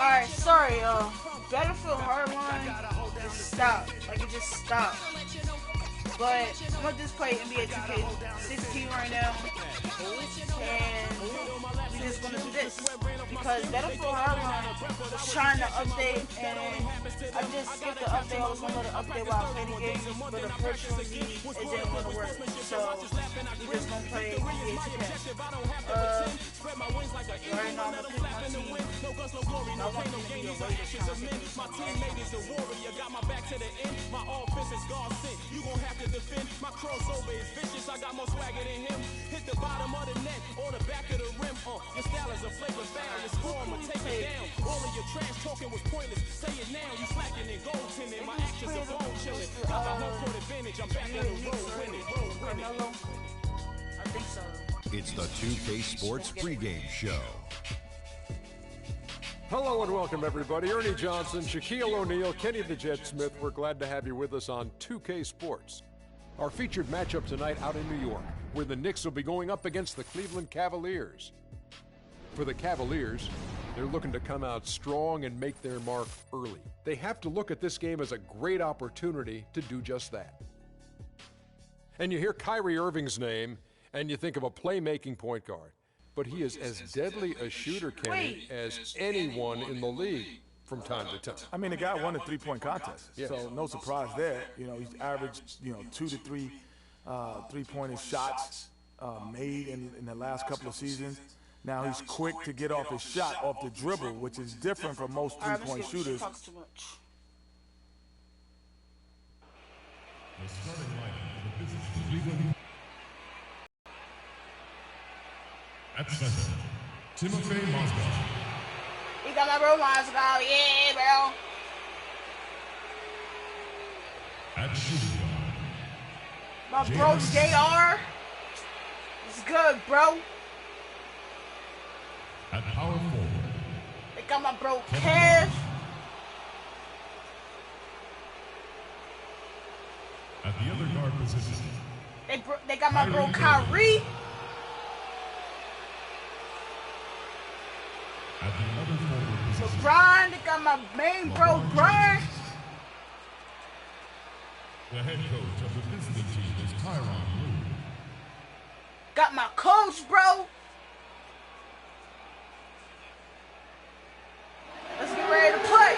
Alright, sorry, Battlefield Hardline just stopped. Like, it just stopped. But I'm gonna just play NBA 2K16 right now. And we're just gonna do this. Because Battlefield Hardline was trying to update, and I just skipped the update. I was gonna let it update while I played the game. But unfortunately, it didn't want to work. So, we're just gonna play NBA 2K. You already know I'm gonna pick my team. I want this to be a latest My teammate is a warrior, got my back to the end. My offense is God sent. You gon' have to defend. My crossover is vicious. I got more swagger than him. Hit the bottom of the net or the back of the rim. Your style is a flavor foul. Your score, I'ma take it down. All of your trash talking was pointless. Say it now, you slacking and goaltending. My actions are phone chilling. Got the home court advantage. I'm back in the road winning. I think so. It's the 2K Sports pregame show. Hello and welcome, everybody. Ernie Johnson, Shaquille O'Neal, Kenny the Jet Smith. We're glad to have you with us on 2K Sports. Our featured matchup tonight out in New York, where the Knicks will be going up against the Cleveland Cavaliers. For the Cavaliers, they're looking to come out strong and make their mark early. They have to look at this game as a great opportunity to do just that. And you hear Kyrie Irving's name, and you think of a playmaking point guard. But he is as deadly a shooter, Kenny, as anyone in the league from time to time. I mean, the guy won the three-point contest, so no surprise there. You know, he's averaged, 2 to 3 three-pointer shots made in the last couple of seasons. Now he's quick to get off his shot, off the dribble, which is different from most three-point shooters. The starting lineup for the Pistons of Cleveland. At center, Timofey Mozgov. You got my bro Mozgov, yeah, bro. At shooting guard, My bro JR. It's good, bro. at power forward, They got my bro Kev. at the other guard position, They got my bro Kyrie. at the other forward position, Brian, they got my main bro Brian. the head coach of the visiting team is Tyronn Lue. Got my coach, bro. Let's get ready to play.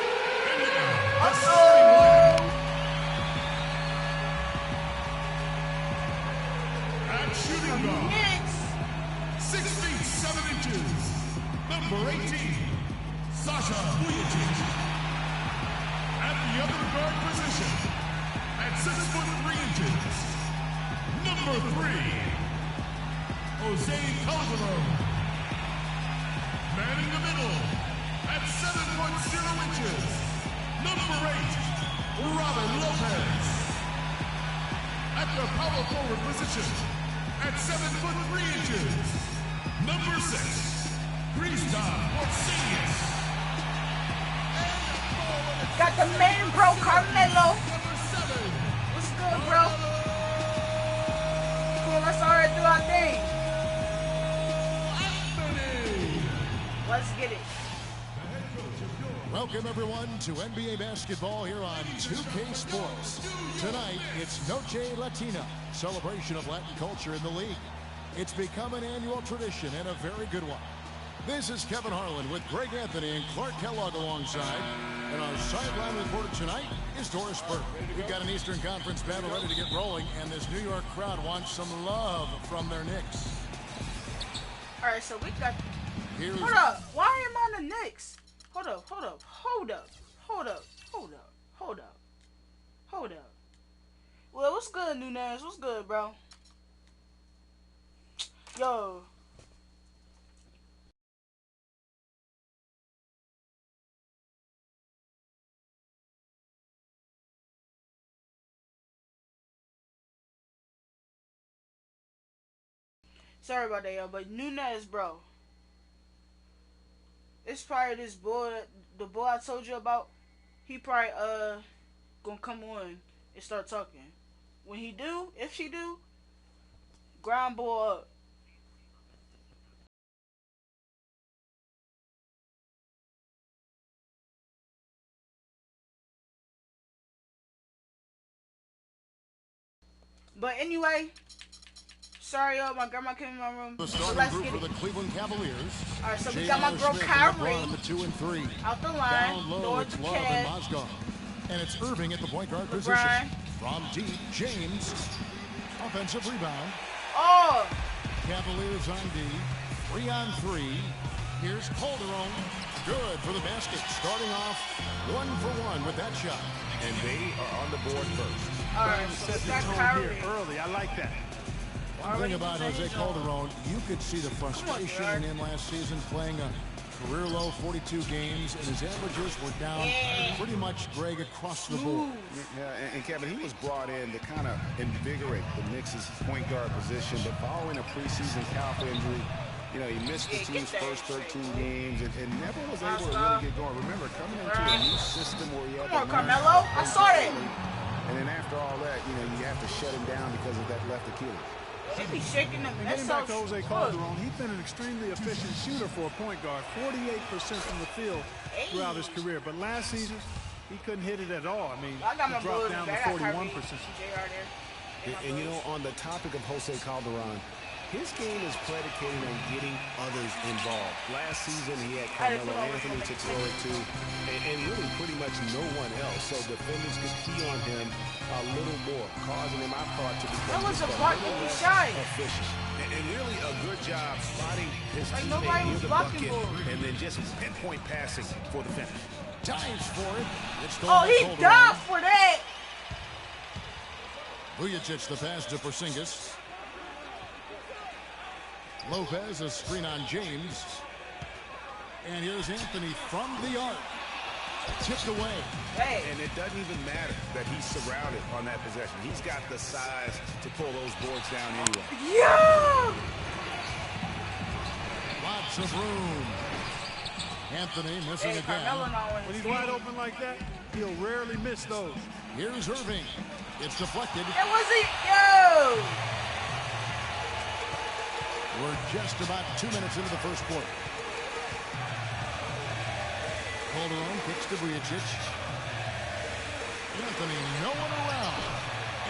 At shooting guard, Knicks. 6 feet 7 inches, number 18, Sasha Vujacic. At the other guard position, at 6 foot 3 inches, number 3, Jose Calderon. Man in the middle, at 7 foot 0 inches, number 8, Robin Lopez. At the power forward position, at 7 foot 3 inches, number 6, Kristaps Porzingis. Got the main bro Carmelo. Number 7, What's good, bro? Cool, let's already do our thing. Anthony. Let's get it. Welcome, everyone, to NBA basketball here on 2K Sports. Tonight, it's Noche Latina, celebration of Latin culture in the league. It's become an annual tradition and a very good one. This is Kevin Harlan with Greg Anthony and Clark Kellogg alongside. And our sideline reporter tonight is Doris Burke. We've got an Eastern Conference battle ready to get rolling, and this New York crowd wants some love from their Knicks. All right, so we got. Here's Hold up. Why am I on the Knicks? Hold up. Well, what's good, Nunez? What's good, bro? Yo. Sorry about that, yo, but Nunez, bro. It's probably this boy, the boy I told you about. He probably gonna come on and start talking. When he do, if she do, grind ball up. But anyway, sorry, my grandma came in my room. The So starting let's group get for it. the Cleveland Cavaliers. All right, so we J.R. got my girl Smith and Kyrie LeBron at the 2 and 3. out the line. Down low, Throwing it's to Love and Cat. Mozgov. And it's Irving at the point guard LeBron. position. From deep, James. Offensive rebound. Oh, Cavaliers on D. 3 on 3. Here's Calderon. Good for the basket. Starting off 1 for 1 with that shot. And they are on the board first. all right, so we got Kyrie. Early, I like that. One thing about Jose Calderon, you could see the frustration Come on, in him last season playing a career low 42 games, and his averages were down pretty much, Greg, across the board. Yeah, and Kevin, he was brought in to kind of invigorate the Knicks' point guard position, but following a preseason calf injury, you know, he missed the team's first 13 games and never was able to really get going. Remember, coming into a new system where he had Come on, to learn Carmelo. I saw it. and then after all that, you know, you have to shut him down because of that left Achilles. She be shaking them. And That's getting so back to Jose good. Calderon, he's been an extremely efficient shooter for a point guard, 48% from the field throughout his career. But last season, he couldn't hit it at all. I mean, I got my he dropped Bulls down to back. I got 41%. JR there. And you know, on the topic of Jose Calderon, his game is predicated on getting others involved. Last season, he had Carmelo Anthony to throw it to, and really pretty much no one else. So defenders could key on him a little more, causing him, I thought, to become That was just a a block little that he less shot. efficient. And really a good job spotting his Like, teammate nobody near was the blocking bucket, for him. and then just pinpoint passing for the finish. Dives for it. It's Oh, he died for that. Vujacic the pass to Porzingis. Lopez, a screen on James. And here's Anthony from the arc. Tipped away. Hey. And it doesn't even matter that he's surrounded on that possession. He's got the size to pull those boards down anyway. Yeah. Lots of room. Anthony missing Hey, again. Carmelo not When he's winning. wide open like that, he'll rarely miss those. Here's Irving. It's deflected. That wasn't. Yo. We're just about 2 minutes into the first quarter. Calderon kicks to Vujacic. Anthony, no one around.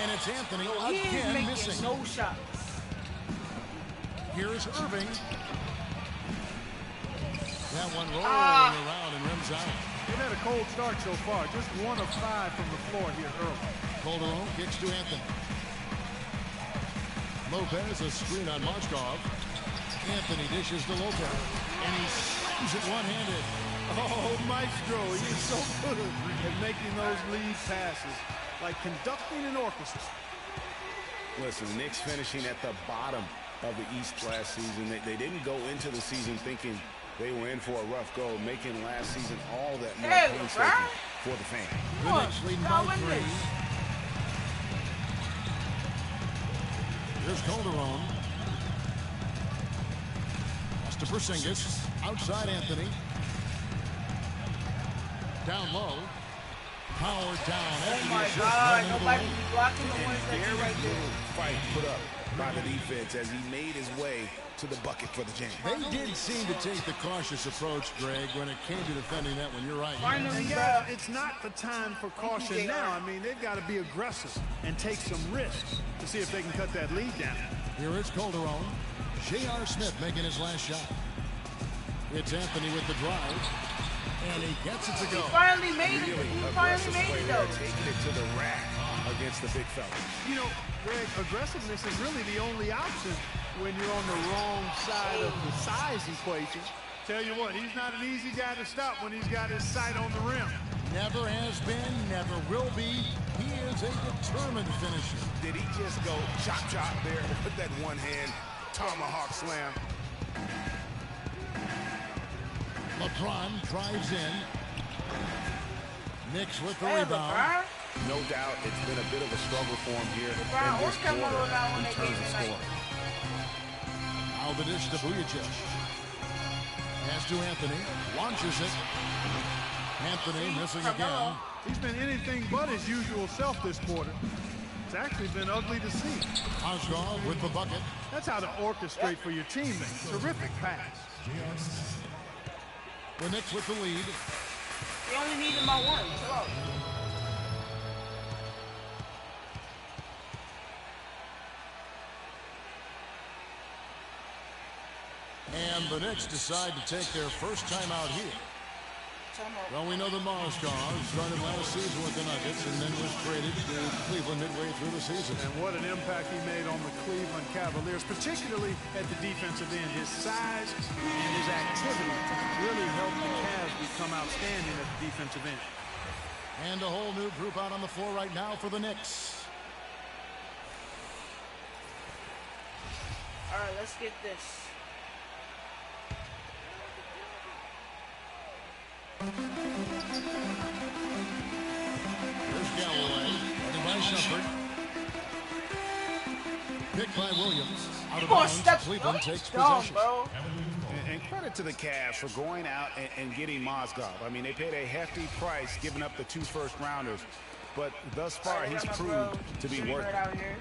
And it's Anthony He is again making missing. no shots. Here's Irving. That one rolling around and rims out. They've had a cold start so far. Just 1 of 5 from the floor here early. Calderon kicks to Anthony. Lopez, a screen on Mozgov. Anthony dishes to Lopez. And he slams it one-handed. Oh, Maestro, he is so good at making those lead passes, like conducting an orchestra. Listen, the Knicks finishing at the bottom of the East last season. They didn't go into the season thinking they were in for a rough go, making last season all that more Hey, painstaking LeBron. for the fan. The Come on, Knicks leading y'all by win 3. this. Here's Calderon. Pass to Porzingis. Outside Anthony. Down low. Power down. Oh my God, nobody be blocking the ones that you Very right there. little fight put up by the defense as he made his way to the bucket for the jam. They did seem to take the cautious approach, Greg, when it came to defending that one. You're right. Finally, And yeah, it's not the time for caution now. I mean, they've got to be aggressive and take some risks to see if they can cut that lead down. Here is Calderon. J.R. Smith making his last shot. It's Anthony with the drive. And he gets it to he go. finally made it. Really He aggressive finally made play it there, though. taking it to the rack against the big fella. You know, Greg, aggressiveness is really the only option when you're on the wrong side of the size equation. Tell you what, he's not an easy guy to stop when he's got his sight on the rim. Never has been, never will be. He is a determined finisher. Did he just go chop there with that one hand tomahawk slam? LeBron drives in. Knicks with the Hey, rebound. LeBron. No doubt it's been a bit of a struggle for him here LeBron in or this Carmelo quarter now when in they terms game of tonight. scoring. Out the dish to Vujacic. Pass to Anthony. Launches it. Anthony missing again. He's been anything but his usual self this quarter. It's actually been ugly to see. Mozgov with the bucket. That's how to orchestrate for your teammates. Terrific pass. The Knicks with the lead. They only need him by one. Chill out. And the Knicks decide to take their first time out here. Well, we know that Mozgov started last season with the Nuggets and then was traded to Cleveland midway through the season. And what an impact he made on the Cleveland Cavaliers, particularly at the defensive end. His size and his activity really helped the Cavs become outstanding at the defensive end. And a whole new group out on the floor right now for the Knicks. All right, let's get this. Here's Galloway, running by Shumpert. Picked by Williams. Out of bounds, Cleveland takes possession. And credit to the Cavs for going out and getting Mozgov. I mean, they paid a hefty price giving up the 2 first-rounders. But thus far, he's proved to be worth it.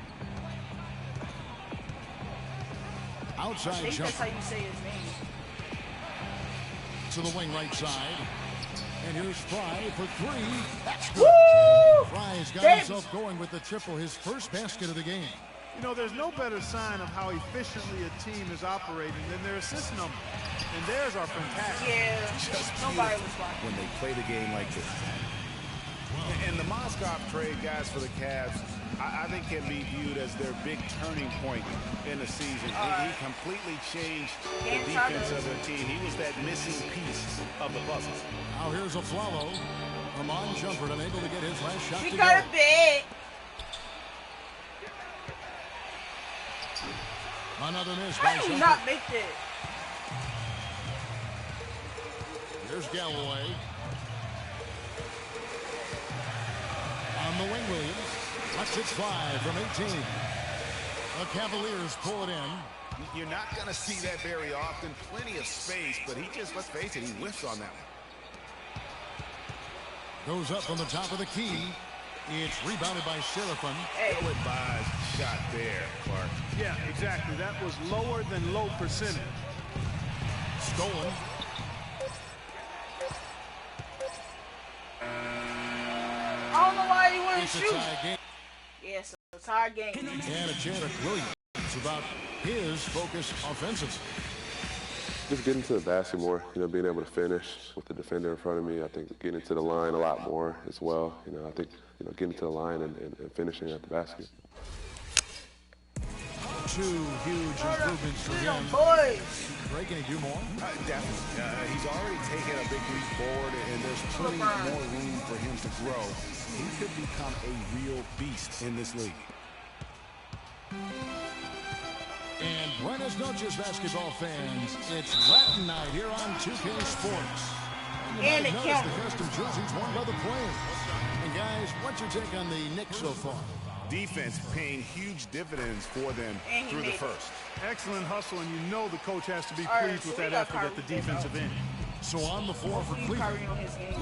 Outside I think jumper. that's how you say his name. To the wing right side. And here's Fry for 3. That's good. Woo! Fry's got himself going with the triple, his first basket of the game. You know, there's no better sign of how efficiently a team is operating than their assist number. And theirs are fantastic. Yeah, Just nobody was watching. when they play the game like this. And the Mozgov trade, guys, for the Cavs, I think can be viewed as their big turning point in the season. He completely changed the defense of their team. He was that missing piece of the puzzle. Now here's a Flalo. Ramon Shumpert unable to get his last shot We to got go. a bit. Another miss by How do you Shumpert. not make that? Here's Galloway. On the wing, Williams. Lets it fly from 18. The Cavaliers pull it in. You're not going to see that very often. Plenty of space, but he just, let's face it, he whiffs on that one. Goes up from the top of the key. It's rebounded by Seraphin. Ill-advised shot there, Clark. Yeah, exactly. That was lower than low percentage. Stolen. I don't know why you wouldn't It's a shoot. tie game. Yes, it's a tie game. And a chance at Williams about his focus offensively. Just getting to the basket more, being able to finish with the defender in front of me. I think getting to the line a lot more as well. I think, getting to the line and finishing at the basket. 2 huge improvements for him. Boys. Ray, can he do more? Definitely. He's already taken a big leap forward, and there's plenty more room for him to grow. He could become a real beast in this league. And buenas noches, basketball fans. It's Latin night here on 2K Sports. And it notice the custom jerseys worn by the players. And guys, what's your take on the Knicks so far? Defense paying huge dividends for them through the first. Excellent hustle, and you know the coach has to be pleased with that effort at the defensive end. So on the floor for Cleveland,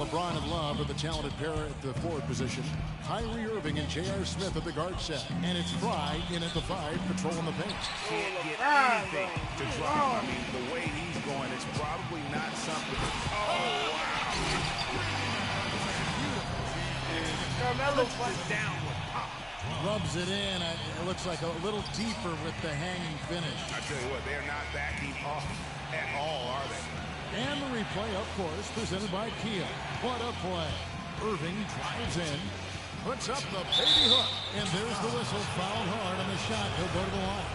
LeBron and Love are the talented pair at the forward position. Kyrie Irving and J.R. Smith at the guard set. And it's Fry in at the 5, patrolling the paint. Can't get anything to drop. I mean, the way he's going, it's probably not something. Oh, wow. Carmelo Down with pop. Rubs it in. It looks like a little deeper with the hanging finish. I tell you what, they're not backing off at all, are they? And the replay, of course, presented by Kia. What a play. Irving drives in, puts up the baby hook, and there's the whistle. Fouled hard on the shot. He'll go to the line.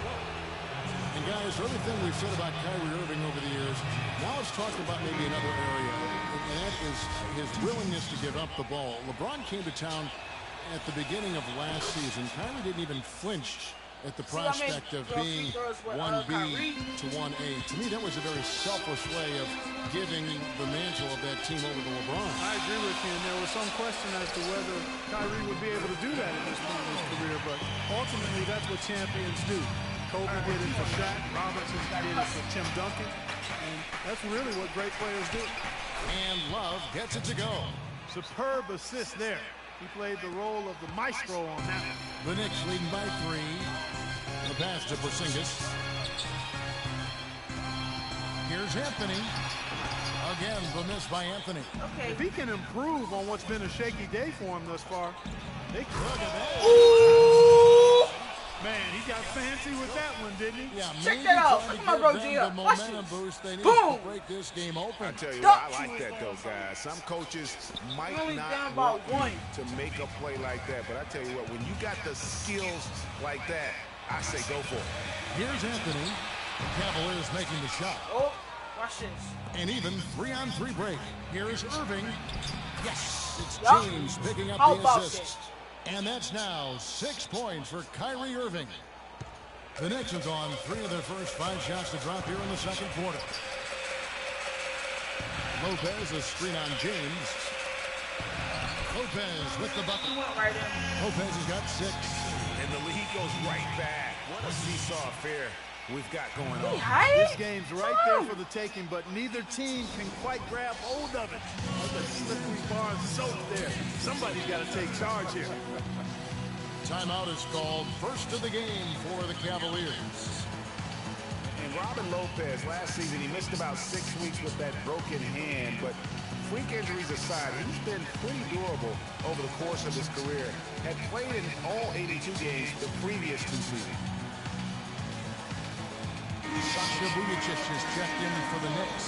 And guys, everything we've said about Kyrie Irving over the years, now let's talk about maybe another area, and that is his willingness to give up the ball. LeBron came to town at the beginning of last season. Kyrie didn't even flinch at the prospect of being 1B to 1A. To me, that was a very selfless way of giving the mantle of that team over to LeBron. I agree with you, and there was some question as to whether Kyrie would be able to do that at this point in his career, but ultimately that's what champions do. Kobe did it for Shaq, Robinson did it for Tim Duncan, and that's really what great players do. And Love gets it to go. Superb assist there. He played the role of the maestro on that one. The Knicks leading by 3. The pass to Porzingis. Here's Anthony. Again, the miss by Anthony. Okay. If he can improve on what's been a shaky day for him thus far, they could. Ooh! Man, he got fancy with that one, didn't he? Yeah, check that out. Look at my bro G. The Watch momentum this. boost they need Boom. to break this game open. I tell you what, I like that though, guys. Some coaches might Only not down want about one. you to make a play like that, but I tell you what, when you got the skills like that, I say go for it. Here's Anthony. The Cavaliers making the shot. Oh, watch this. An even 3-on-3 break. Here's Irving. Yes, it's Yup. James picking up How the about assist. And that's now 6 points for Kyrie Irving. The Knicks have gone 3 of their first 5 shots to drop here in the second quarter. Lopez, a screen on James. Lopez with the bucket. Went right in. Lopez has got 6. And the lead goes right back. What a seesaw affair we've got going on. This game's right there for the taking, but neither team can quite grab hold of it. Like a slippery bar of soap there. Somebody's got to take charge here. Timeout is called. First of the game for the Cavaliers. And Robin Lopez, last season, he missed about 6 weeks with that broken hand, but freak injuries aside, he's been pretty durable over the course of his career. Had played in all 82 games the previous 2 seasons. Sasha Vujacic is checked in for the Knicks.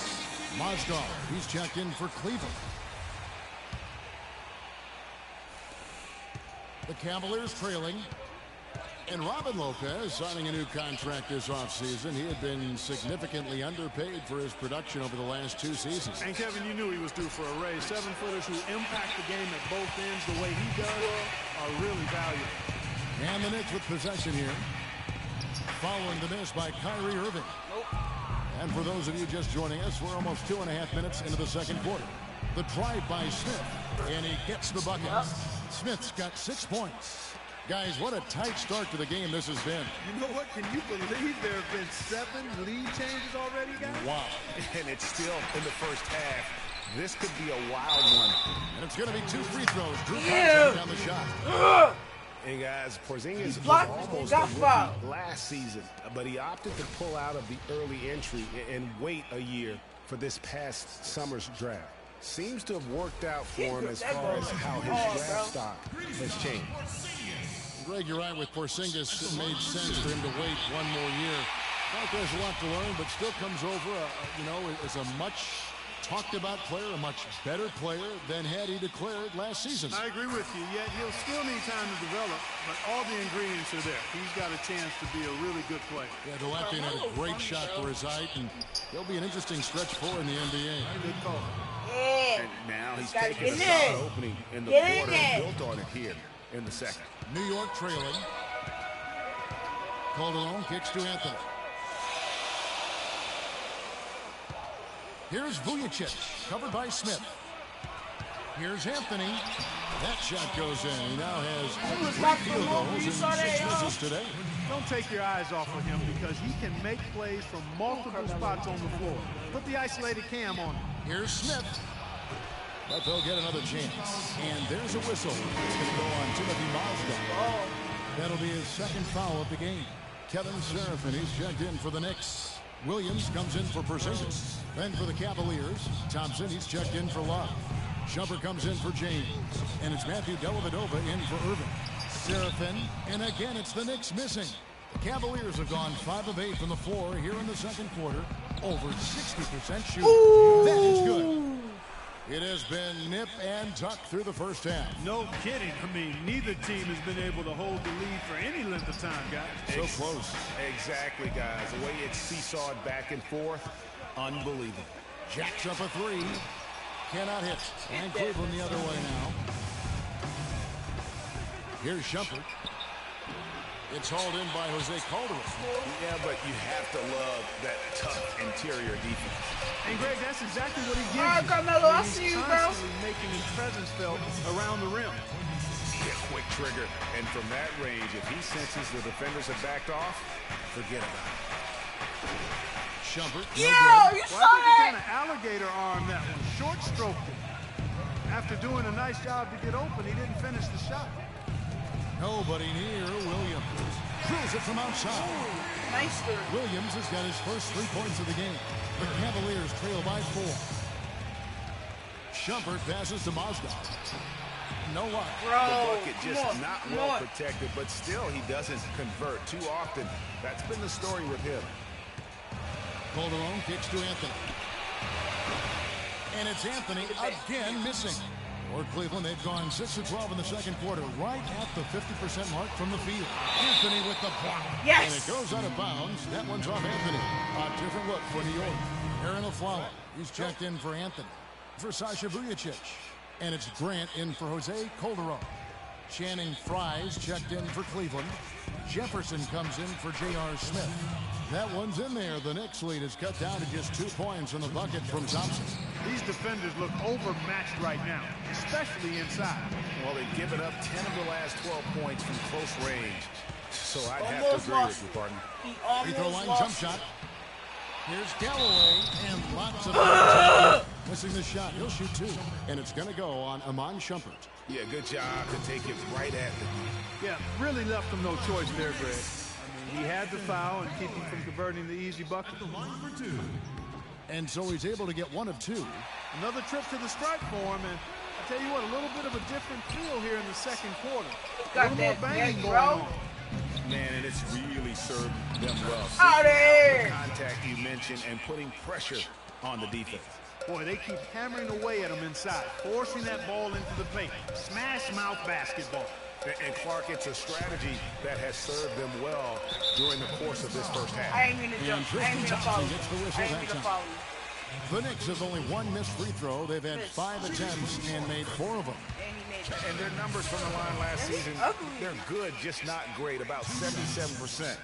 Mozgov, he's checked in for Cleveland. The Cavaliers trailing. And Robin Lopez signing a new contract this offseason. He had been significantly underpaid for his production over the last 2 seasons. And Kevin, you knew he was due for a raise. 7-footers who impact the game at both ends the way he does are really valuable. And the Knicks with possession here. Following the miss by Kyrie Irving. And for those of you just joining us, we're almost 2.5 minutes into the second quarter. The drive by Smith, and he gets the bucket. Smith's got 6 points. Guys, what a tight start to the game this has been. You know what? Can you believe there have been 7 lead changes already, guys? Wow. And it's still in the first half. This could be a wild one. And it's going to be 2 free throws. Drew Holiday on the shot. Hey guys, Porzingis was blocked, almost got a fouled. rookie last season, but he opted to pull out of the early entry and wait a year for this past summer's draft. Seems to have worked out for him as far as how his draft stock has changed. Greg, you're right with Porzingis. It made sense for him to wait 1 more year. I think there's a lot to learn, but still comes over, as a much talked about player, a much better player than had he declared last season. I agree with you, yet he'll still need time to develop, but all the ingredients are there. He's got a chance to be a really good player. Yeah, the lefty had a great shot for his height, and he'll be an interesting stretch forward in the NBA. Good call. Yeah. And now he's Gotta taking a get in shot there. opening in the Get in quarter there. and built on it here in the second. New York trailing. Calderon kicks to Anthony. Here's Vujacic, covered by Smith. Here's Anthony. That shot goes in. He now has 3 field goals and 6 misses today. Don't take your eyes off of him because he can make plays from multiple spots on the floor. Put the isolated cam on him. Here's Smith. But they'll get another chance. And there's a whistle. It's going to go on Timothy Mozgov. That'll be his second foul of the game. Kevin Seraphin, he's checked in for the Knicks. Williams comes in for Porzingis. Then for the Cavaliers, Thompson, he's checked in for Love. Shumpert comes in for James. And it's Matthew Dellavedova in for Irving. Seraphin, and again it's the Knicks missing. The Cavaliers have gone 5 of 8 from the floor here in the second quarter. Over 60% shooting. That is good. It has been nip and tuck through the first half. No kidding. I mean, neither team has been able to hold the lead for any length of time, guys. So close. Exactly, guys. The way it's seesawed back and forth, unbelievable. Jacks up a 3. Cannot hit. And Cleveland the other way now. Here's Shumpert. It's hauled in by Jose Calderon. Yeah, but you have to love that tough interior defense. And Greg, that's exactly what he gives All right, you. Carmelo, I He's see you, bro. constantly making his presence felt around the rim. Yeah, quick trigger. And from that range, if he senses the defenders have backed off, forget about it. Shumpert. Yo, No you Well, saw I think he kind that? of alligator armed that one. Short stroked it. After doing a nice job to get open, he didn't finish the shot. Nobody near Williams. Drills it from outside. Nice third. Williams has got his first 3 points of the game. The Cavaliers trail by 4. Shumpert passes to Mozgov. No luck. Bro, The bucket just not well protected, but still he doesn't convert too often. That's been the story with him. Calderon kicks to Anthony. And it's Anthony again missing. For Cleveland, they've gone 6 of 12 in the second quarter, right at the 50% mark from the field. Anthony with the block. Yes! And it goes out of bounds. That one's off Anthony. A different look for New York. Aaron Aflalo, he's checked in for Anthony. For Sasha Vujacic. And it's Grant in for Jose Calderon. Channing Frye's checked in for Cleveland. Jefferson comes in for J.R. Smith. That one's in there. The Knicks lead is cut down to just 2 points in the bucket from Thompson. These defenders look overmatched right now, especially inside. Well, they've given up 10 of the last 12 points from close range. So I'd have Almost to agree lost. with you, partner. He Free throw line almost jump lost. shot. Here's Galloway and lots of missing the shot. He'll shoot 2. And it's going to go on Iman Shumpert. Yeah, good job to take it right at them. Yeah, really left him no choice there, Greg. I mean, he had the foul and keep him from converting the easy bucket. And so he's able to get 1 of 2. Another trip to the stripe for him, and I tell you what, a little bit of a different feel here in the second quarter. A little more banging going on. Man, and it's really served them well. Out there! Contact you mentioned and putting pressure on the defense. Boy, they keep hammering away at him inside, forcing that ball into the paint. Smash mouth basketball. And Clark, it's a strategy that has served them well during the course of this first half. I ain't mean to jump. I ain't mean to follow you. Gets the whistle I ain't mean to that follow time. you. The Knicks have only 1 missed free throw. They've had 5 attempts and made 4 of them. And he made it. And their numbers from the line last season, they're good, just not great, about 77%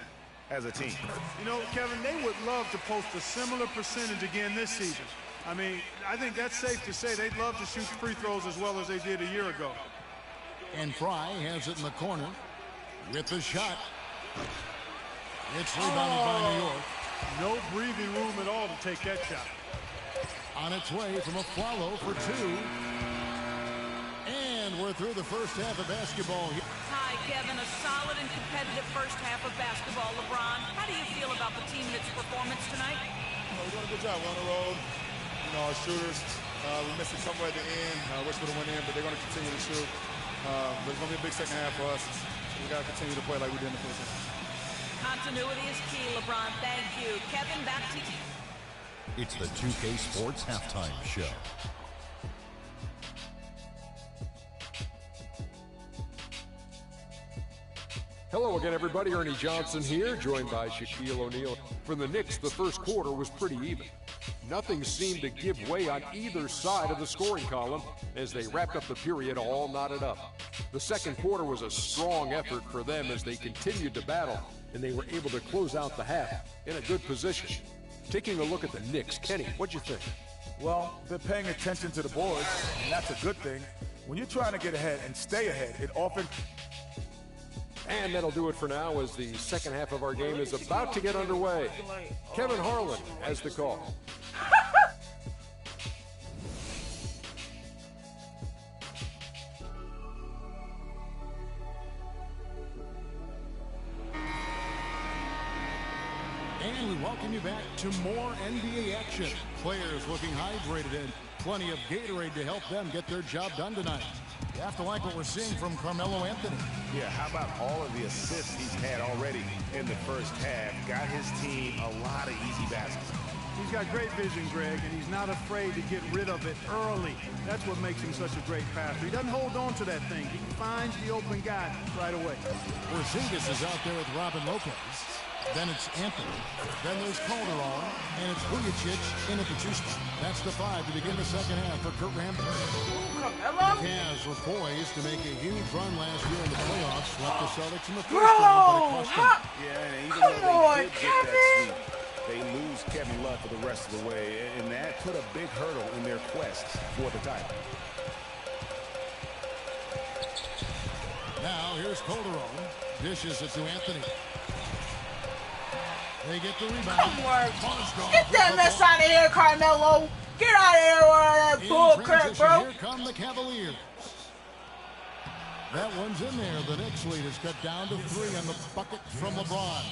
as a team. You know, Kevin, they would love to post a similar percentage again this season. I mean, I think that's safe to say they'd love to shoot free throws as well as they did a year ago. And Fry has it in the corner with the shot. It's rebounded by New York. No breathing room at all to take that shot. On its way from Aflalo for 2. And we're through the first half of basketball. Hi, Kevin. A solid and competitive first half of basketball. LeBron, how do you feel about the team and its performance tonight? We're doing a good job. We're on the road. You know, our shooters, we missed it somewhere at the end. Wish we would have went in, but they're going to continue to shoot. But it's going to be a big second half for us. So we got to continue to play like we did in the first half. Continuity is key, LeBron. Thank you. Kevin, back to you. It's the 2K Sports Halftime Show. Hello again, everybody. Ernie Johnson here, joined by Shaquille O'Neal. For the Knicks, the first quarter was pretty even. Nothing seemed to give way on either side of the scoring column as they wrapped up the period all knotted up. The second quarter was a strong effort for them as they continued to battle, and they were able to close out the half in a good position. Taking a look at the Knicks, Kenny, what'd you think? Well, they're paying attention to the boards, and that's a good thing. When you're trying to get ahead and stay ahead, it often... And that'll do it for now as the second half of our game is about to get underway. Kevin Harlan has the call. And we welcome you back to more NBA action. Players looking hydrated and plenty of Gatorade to help them get their job done tonight. You have to like what we're seeing from Carmelo Anthony. Yeah, how about all of the assists he's had already in the first half? Got his team a lot of easy baskets. He's got great vision, Greg, and he's not afraid to get rid of it early. That's what makes him such a great passer. He doesn't hold on to that thing. He finds the open guy right away. Porzingis is out there with Robin Lopez. Then it's Anthony. Then there's Calderon. And it's Vujacic in at the 2 spot. That's the 5 to begin the second half for Kurt Rambis. The Cavs were poised to make a huge run last year in the playoffs. Left the Celtics in the first round, but it cost them. Yeah, and even though they did get that sweep, they lose Kevin Love for the rest of the way. And that put a big hurdle in their quest for the title. Now here's Calderon. Dishes it to Anthony. They get the rebound. Get that mess out of here, Carmelo. Get out of here with all that bull crap, bro. Here come the Cavaliers. That one's in there. The Knicks lead is cut down to 3 on the bucket from LeBron.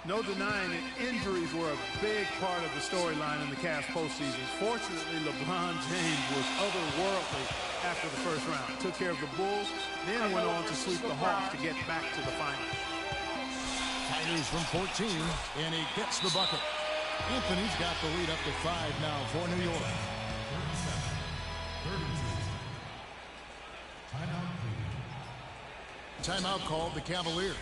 No denying it, injuries were a big part of the storyline in the Cavs postseason. Fortunately, LeBron James was otherworldly after the first round. Took care of the Bulls, then went on to sweep the Hawks to get back to the finals. Tigers from 14, and he gets the bucket. Anthony's got the lead up to 5 now for New York. Timeout called the Cavaliers.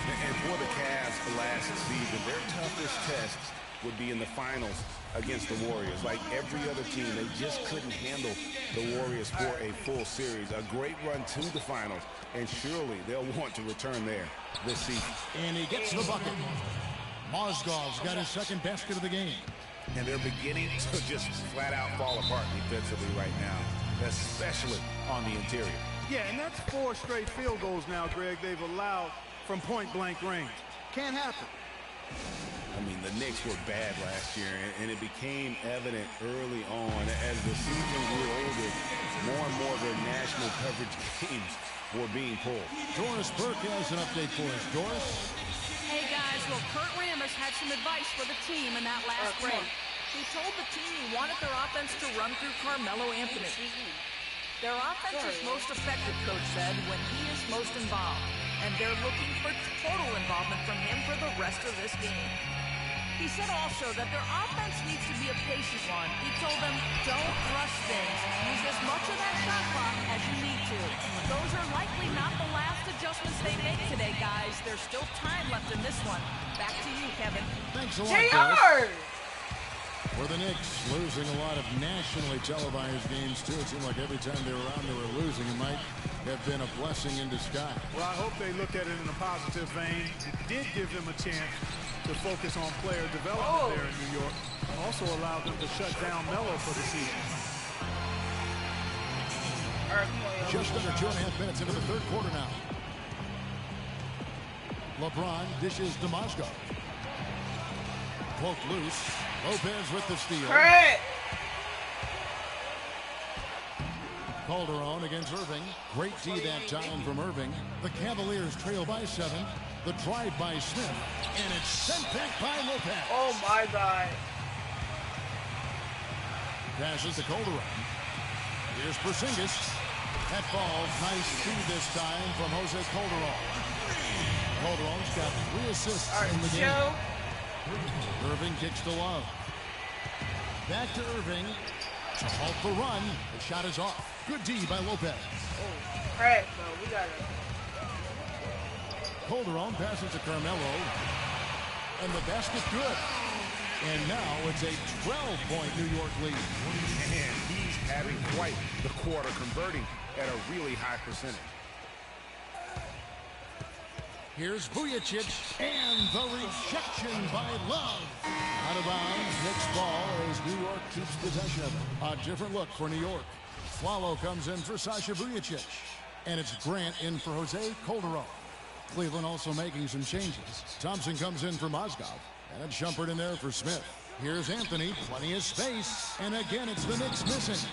And for the Cavs last season, their toughest tests would be in the finals against the Warriors. Like every other team, they just couldn't handle the Warriors for a full series. A great run to the finals, and surely they'll want to return there this season. And he gets the bucket. Mozgov's got his second basket of the game. And they're beginning to just flat out fall apart defensively right now, especially on the interior. Yeah, and that's 4 straight field goals now, Greg, they've allowed from point-blank range. Can't happen. I mean, the Knicks were bad last year, and it became evident early on as the season grew older, more and more of their national coverage games were being pulled. Doris Burke has an update for us. Doris? Hey, guys, well, Kurt Rambis had some advice for the team in that last break. He told the team he wanted their offense to run through Carmelo Anthony. Their offense is most effective, Coach said, when he is most involved. And they're looking for total involvement from him for the rest of this game. He said also that their offense needs to be a patient one. He told them, don't rush things. Use as much of that shot clock as you need to. Those are likely not the last adjustments they make today, guys. There's still time left in this one. Back to you, Kevin. Thanks a lot, Doris. For the Knicks, losing a lot of nationally televised games, too. It seemed like every time they were around, they were losing. It might have been a blessing in disguise. Well, I hope they look at it in a positive vein. It did give them a chance to focus on player development there in New York. Also allowed them to shut down Melo for the season. Just under 2.5 minutes into the third quarter now. LeBron dishes to Mozgov. Poke loose. Lopez with the steal. Calderon against Irving. Great D that time from Irving. The Cavaliers trail by 7. The drive by Smith. And it's sent back by Lopez. Oh my God. Passes to Calderon. Here's Porzingis. That falls. Nice D this time from Jose Calderon. Calderon's got 3 assists in the game. Irving kicks to Love. Back to Irving to halt the run. The shot is off. Good D by Lopez. Oh, crap, bro. We got it. Calderon passes to Carmelo. And the basket good. And now it's a 12-point New York lead. And he's having quite the quarter, converting at a really high percentage. Here's Vujacic, and the rejection by Love. Out of bounds, Knicks ball as New York keeps possession of it. A different look for New York. Swallow comes in for Sasha Vujacic. And it's Grant in for Jose Calderon. Cleveland also making some changes. Thompson comes in for Mozgov. And it's Shumpert in there for Smith. Here's Anthony, plenty of space. And again, it's the Knicks missing.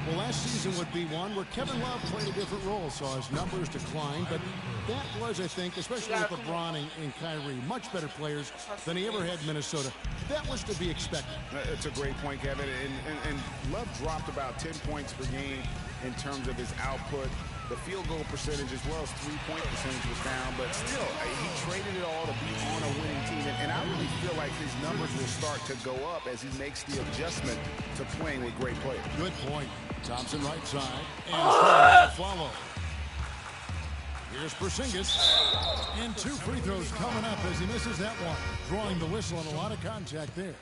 Well, last season would be one where Kevin Love played a different role, saw his numbers decline, but that was, I think, especially with LeBron and Kyrie, much better players than he ever had in Minnesota. That was to be expected. It's a great point, Kevin, and Love dropped about 10 points per game in terms of his output. The field goal percentage as well as three-point percentage was down, but still, he traded it all to be on a winning team. And I really feel like his numbers will start to go up as he makes the adjustment to playing with great players. Good point. Thompson right side, and follow. Here's Porzingis, and 2 free throws coming up as he misses that one. Drawing the whistle and a lot of contact there.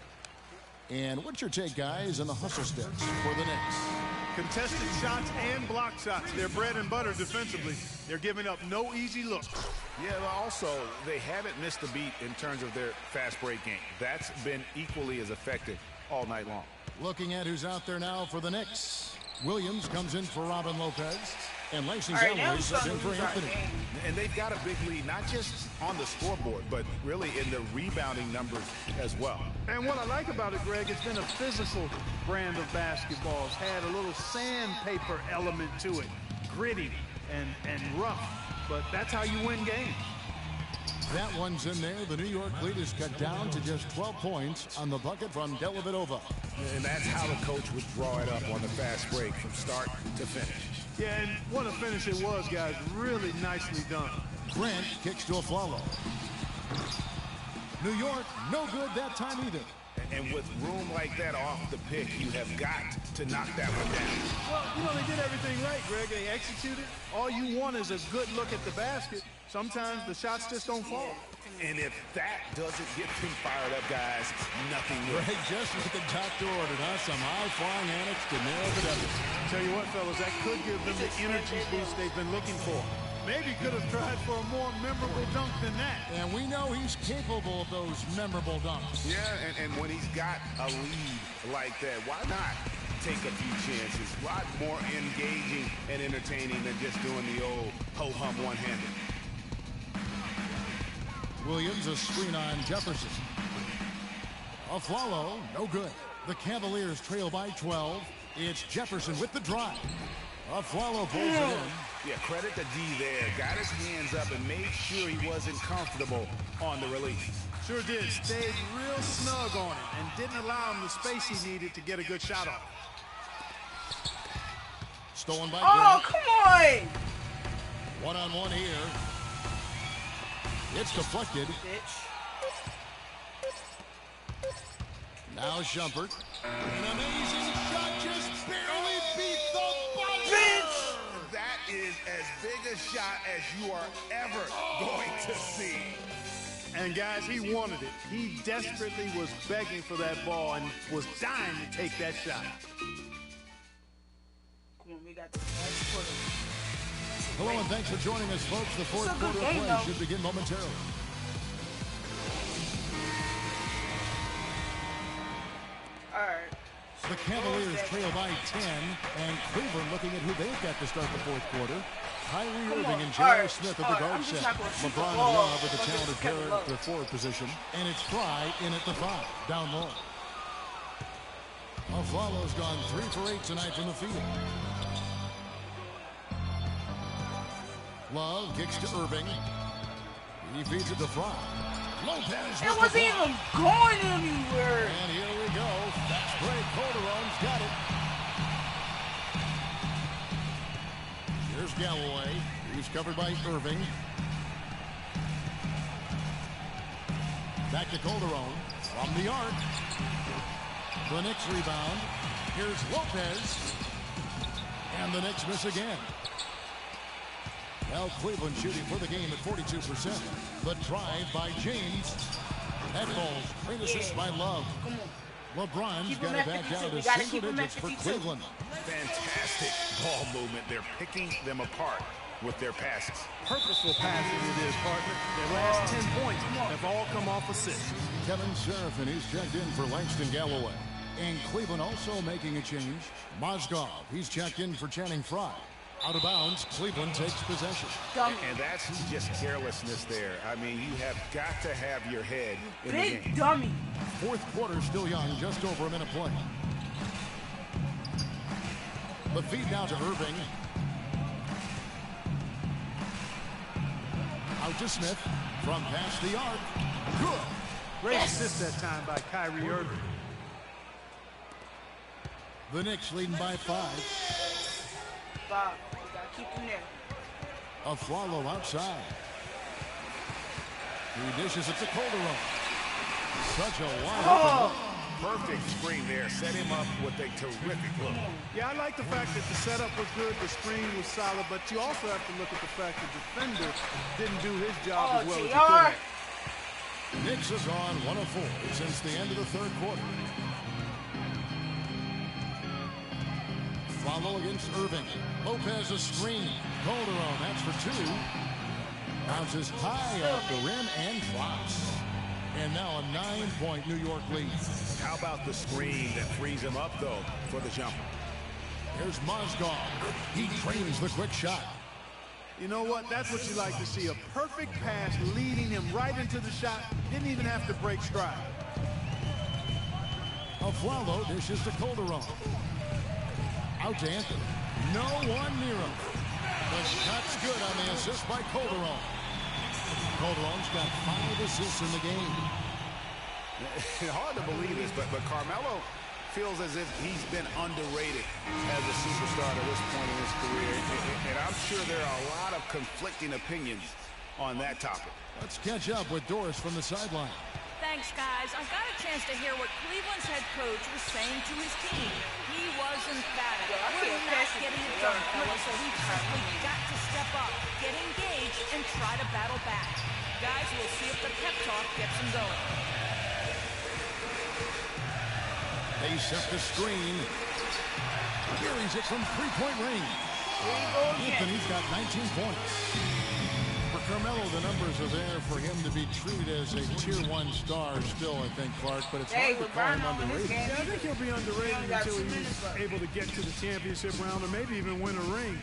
And what's your take, guys, on the hustle steps for the Knicks? Contested shots and block shots. They're bread and butter defensively. They're giving up no easy looks. Yeah, but also, they haven't missed a beat in terms of their fast break game. That's been equally as effective all night long. Looking at who's out there now for the Knicks. Williams comes in for Robin Lopez. And Langston Galloway comes in for Anthony. And they've got a big lead, not just on the scoreboard, but really in the rebounding numbers as well. And what I like about it, Greg, it's been a physical brand of basketball. It's had a little sandpaper element to it. Gritty and rough. But that's how you win games. That one's in there. The New York lead is cut down to just 12 points on the bucket from Dellavedova. And that's how the coach would draw it up on the fast break from start to finish. Yeah, and what a finish it was, guys. Really nicely done. Grant kicks to Afflalo. New York, no good that time either. And with room like that off the pick, you have got to knock that one down. Well, you know, they did everything right, Greg. They executed. All you want is a good look at the basket. Sometimes the shots just don't fall. And if that doesn't get them fired up, guys, nothing will. Greg, just what the doctor ordered, huh? Some high-flying antics to nail the W. Tell you what, fellas, that could give them the energy boost they've been looking for. Maybe could have tried for a more memorable dunk than that. And we know he's capable of those memorable dunks. Yeah, and when he's got a lead like that, why not take a few chances? A lot more engaging and entertaining than just doing the old ho-hum one-handed. Williams, a screen on Jefferson. Afflalo, no good. The Cavaliers trail by 12. It's Jefferson with the drive. Afflalo pulls it in. Yeah, credit to D there. Got his hands up and made sure he wasn't comfortable on the release. Sure did. Stayed real snug on it and didn't allow him the space he needed to get a good shot off. Stolen by Oh, Grant. come on! One-on-one here. It's deflected. Bitch. Now Shumpert. An amazing shot, just barely beat the buzzer. Bitch! That is as big a shot as you are ever going to see. And guys, he wanted it. He desperately was begging for that ball and was dying to take that shot. Come on, we got this last quarter. Hello and thanks for joining us, folks. The fourth It's a good quarter of game, play though. should begin momentarily. Alright. The Cavaliers trail by 10, and Cleveland looking at who they've got to start the fourth quarter. Kyrie Irving and J.R. Smith at the guard set. LeBron and Love at the talented pair at the forward position. And it's Fry in at the 5, down low. Afflalo's gone 3 for 8 tonight from the field. Love kicks to Irving. He feeds it to Fry. Lopez. It wasn't even going anywhere. And here we go. Fast break. Calderon's got it. Here's Galloway. He's covered by Irving. Back to Calderon. From the arc. The Knicks rebound. Here's Lopez. And the Knicks miss again. Well, Cleveland shooting for the game at 42%. The drive by James. That ball's great assist by Love. LeBron's got it back down to single digits for Cleveland. Fantastic ball movement. They're picking them apart with their passes. Purposeful passing it is, partner. Their last 10 points have all come off assists. Kevin Serafin is checked in for Langston Galloway. And Cleveland also making a change. Mozgov, he's checked in for Channing Frye. Out of bounds, Cleveland takes possession. And that's just carelessness there. I mean, you have got to have your head in the game. Big dummy. Fourth quarter still young, just over a minute play. The feed now to Irving. Out to Smith from past the arc. Good. Great assist that time by Kyrie Irving. The Knicks leading by 5. Bob, we gotta keep him there. Afflalo outside. He dishes it to Calderon. Such a wide open look. Perfect screen there. Set him up with a terrific look. Yeah, I like the fact that the setup was good, the screen was solid, but you also have to look at the fact the defender didn't do his job as well as he could have. Knicks have gone 1 of 4 since the end of the third quarter. Follow against Irving. Lopez a screen. Calderon, that's for 2. Bounces high off the rim and drops. And now a 9-point New York lead. How about the screen that frees him up, though, for the jumper? Here's Mozgov. He trains the quick shot. You know what? That's what you like to see. A perfect pass leading him right into the shot. Didn't even have to break stride. Afflalo dishes to Calderon. Out to Anthony. No one near him. The shot's good on the assist by Calderon. Calderon's got 5 assists in the game. Hard to believe this, but Carmelo feels as if he's been underrated as a superstar at this point in his career. And I'm sure there are a lot of conflicting opinions on that topic. Let's catch up with Doris from the sideline. Thanks, guys. I got a chance to hear what Cleveland's head coach was saying to his team. He was emphatic. We're not getting it done, fellas, so we've simply got to step up, get engaged, and try to battle back. Guys, we'll see if the pep talk gets them going. They set the screen. Carries it from three-point range. Anthony's got 19 points. For Carmelo, the numbers are there for him to be treated as a Tier 1 star still, I think, Clark, but it's hard to call him underrated. Yeah, I think he'll be underrated until he's able to get to the championship round or maybe even win a ring.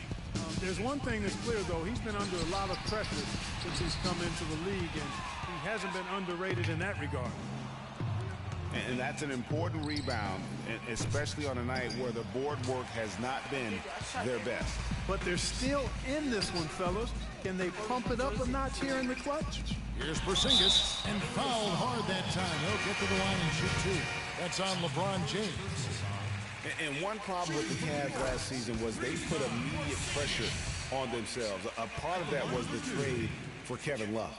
There's one thing that's clear, though. He's been under a lot of pressure since he's come into the league, and he hasn't been underrated in that regard. And that's an important rebound, especially on a night where the board work has not been their best. But they're still in this one, fellas. Can they pump it up a notch here in the clutch? Here's Porzingis, and fouled hard that time. He'll get to the line and shoot 2. That's on LeBron James. And one problem with the Cavs last season was they put immediate pressure on themselves. A part of that was the trade for Kevin Love.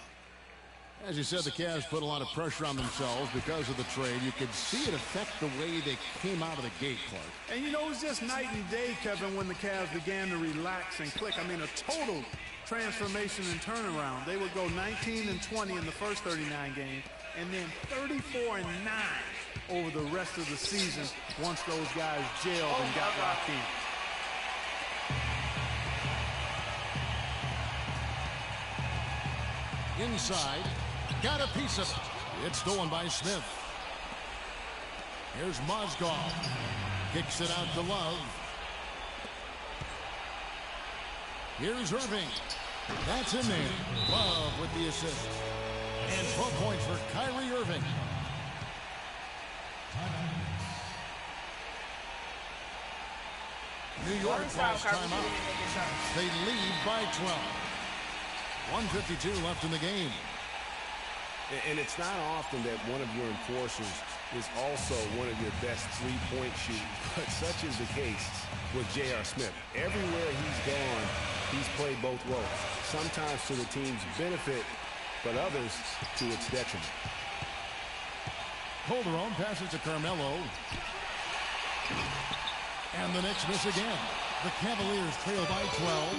As you said, the Cavs put a lot of pressure on themselves because of the trade. You could see it affect the way they came out of the gate, Clark. And, you know, it was just night and day, Kevin, when the Cavs began to relax and click. I mean, a total transformation and turnaround. They would go 19-20 in the first 39 games, and then 34-9 over the rest of the season once those guys gelled and got locked in. Inside, got a piece of it. It's stolen by Smith. Here's Mozgov. Kicks it out to Love. Here's Irving. That's in there. Love with the assist. And 12 points for Kyrie Irving. New York calls timeout. They lead by 12. 1:52 left in the game. And it's not often that one of your enforcers is also one of your best three-point shooters, but such is the case with J.R. Smith. Everywhere he's gone, he's played both roles, sometimes to the team's benefit, but others to its detriment. Calderon passes to Carmelo. And the Knicks miss again. The Cavaliers trail by 12.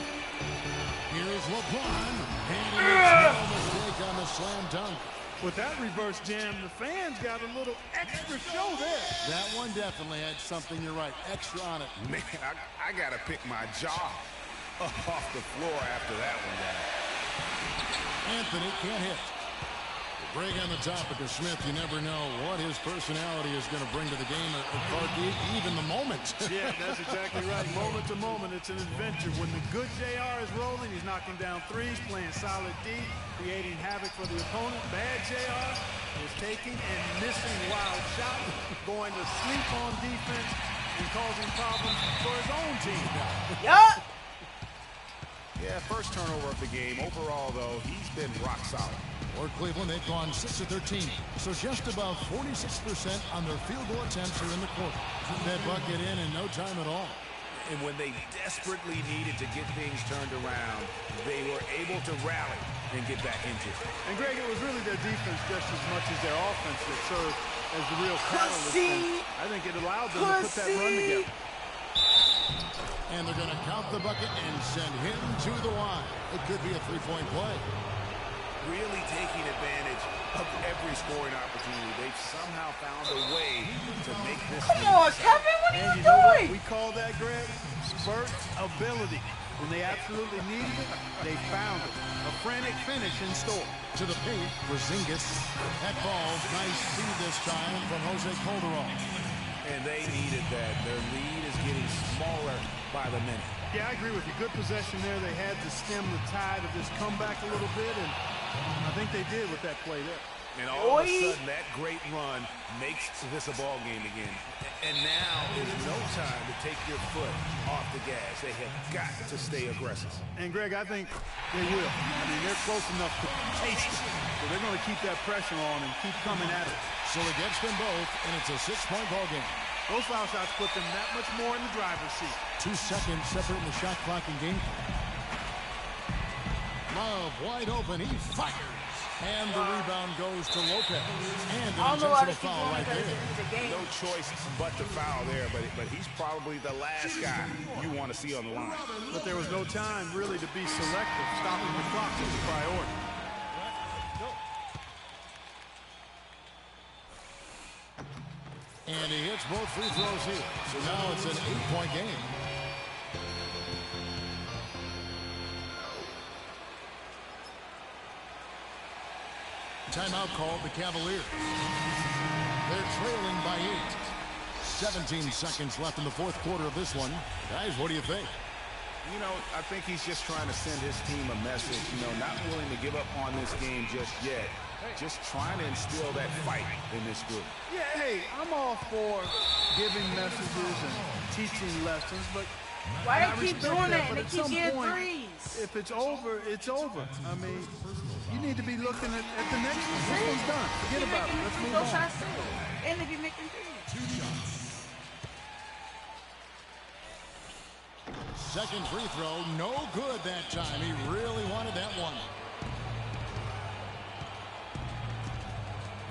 Here's LeBron. And he makes no mistake on the slam dunk. With that reverse jam, the fans got a little extra show there. That one definitely had something, you're right, extra on it. Man, I got to pick my jaw off the floor after that one, guy. Anthony can't hit. Greg, on the topic of Smith, you never know what his personality is going to bring to the game, or even the moment. Yeah, that's exactly right. Moment to moment, it's an adventure. When the good JR is rolling, he's knocking down threes, playing solid D, creating havoc for the opponent. Bad JR is taking and missing wild shots, going to sleep on defense and causing problems for his own team. Yup. Yeah, first turnover of the game. Overall, though, he's been rock solid. For Cleveland, they've gone 6 of 13, so just about 46% on their field goal attempts here in the quarter. Put that bucket in no time at all. And when they desperately needed to get things turned around, they were able to rally and get back into it. And Greg, it was really their defense just as much as their offense that served as the real catalyst. I think it allowed them to put that run together. And they're going to count the bucket and send him to the line. It could be a three-point play. Really taking advantage of every scoring opportunity. They've somehow found a way to make this. Come on, Kevin, what are you What doing? we call that, Greg, spurt ability. When they absolutely needed it, they found it. A frantic finish in store. To the paint, Porzingis. That ball's nice feed this time from Jose Calderon. And they needed that. Their lead is getting smaller by the minute. Yeah, I agree with you. Good possession there. They had to stem the tide of this comeback a little bit, and I think they did with that play there. And all of a sudden, that great run makes this a ball game again. And now is no time to take your foot off the gas. They have got to stay aggressive. And, Greg, I think they will. I mean, they're close enough to taste it. So they're going to keep that pressure on and keep coming at it. So it gets them both, and it's a 6-point ball game. Those foul shots put them that much more in the driver's seat. 2 seconds separating the shot clock and game. Love wide open. He fires. And the rebound goes to Lopez. And an intentional foul right there. No choice but to foul there, but he's probably the last guy you want to see on the line. But there was no time really to be selective. Stopping the clock was a priority. And he hits both free throws here. So now it's an 8-point game. Timeout called the Cavaliers. They're trailing by 8. 17 seconds left in the fourth quarter of this one. Guys, what do you think? You know, I think he's just trying to send his team a message, you know, not willing to give up on this game just yet. Just trying to instill that fight in this group. Yeah, hey, I'm all for giving messages and teaching lessons, but why they keep doing that? They keep getting threes. If it's over, it's over. I mean, you need to be looking at the next one. This one's done. Forget about it. Let's move on. And they be making threes. Second free throw, no good that time. He really wanted that one.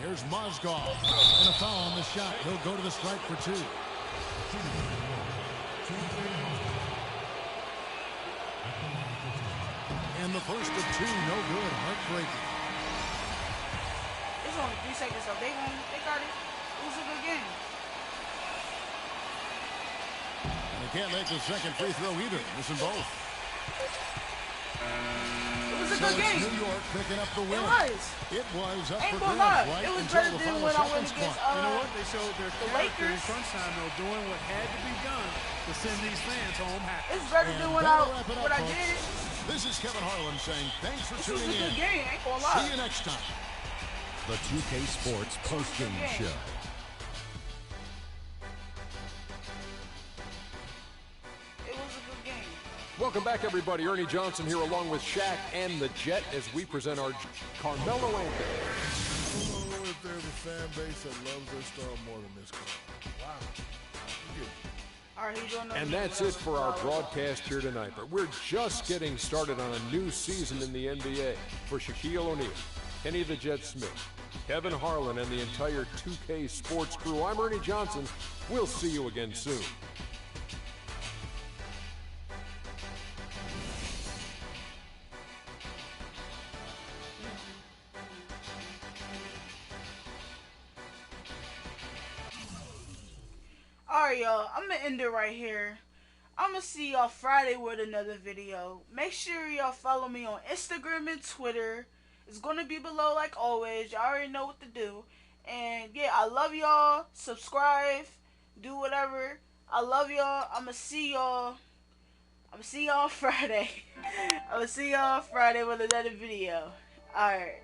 Here's Mozgov. And a foul on the shot. He'll go to the stripe for 2. And the first of 2, no good. Heartbreaking. It's only 3 seconds, so they got it. It was a good game. And they can't make the second free throw either. Missing both. It was a good game. New York picking up the win. It was up Ain't for gonna grabs, lie. right? It was Until better the than final when I went seconds against clock. You know what? They showed their character in Lakers. crunch time, though, doing what had to be done to send these fans home happy. It's better than when I did. This is Kevin Harlan saying thanks for tuning in. This was a good game. Ain't gonna lie. See you next time. The 2K Sports postgame show. Welcome back, everybody. Ernie Johnson here along with Shaq and the Jet as we present our Carmelo Anthony. I don't know if there's a fan base that loves their star more than this guy. Wow. And that's it for our broadcast here tonight. But we're just getting started on a new season in the NBA. For Shaquille O'Neal, Kenny the Jet Smith, Kevin Harlan, and the entire 2K Sports crew, I'm Ernie Johnson. We'll see you again soon. Alright, y'all, I'm gonna end it right here. I'm gonna see y'all Friday with another video. Make sure y'all follow me on Instagram and Twitter. It's gonna be below like always. Y'all already know what to do. And yeah, I love y'all. Subscribe. Do whatever. I love y'all. I'm gonna see y'all Friday. I'm gonna see y'all Friday with another video. Alright.